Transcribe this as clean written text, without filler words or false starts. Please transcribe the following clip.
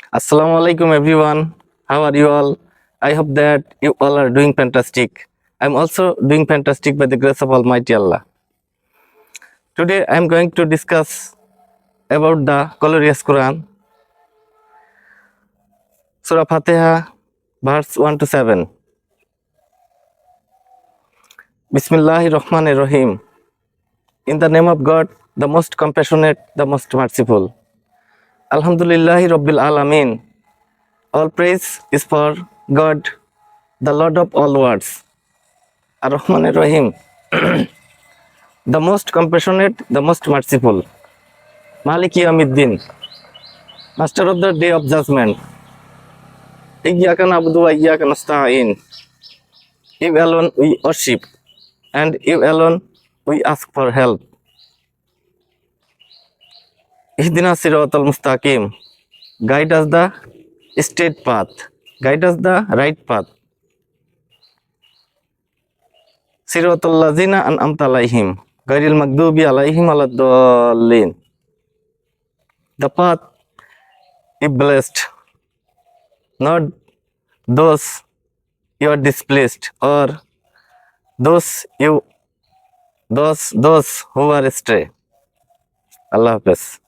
Assalamu alaikum everyone. How are you all? I hope that you all are doing fantastic. I'm also doing fantastic by the grace of Almighty Allah. Today I'm going to discuss about the glorious Quran, Surah Fatiha, verse 1 to 7. Bismillahir Rahmanir Rahim. In the name of God, the most compassionate, the most merciful. Alhamdulillahi Rabbil Alameen. All praise is for God, the Lord of all worlds. Ar-Rahmanir Rahim, the most compassionate, the most merciful. Malik Yawmiddin, master of the day of judgment. Iyyaka na'budu wa iyyaka nasta'in. You alone we worship, and you alone we ask for help. Ihdina siratal mustaqim. Guide us the straight path. Guide us the right path. Siratal lazina an'amta alaihim. Ghairil maghdubi alaihim waladdallin. The path is blessed, not those you are displeased or those who are astray. Allah Hafiz.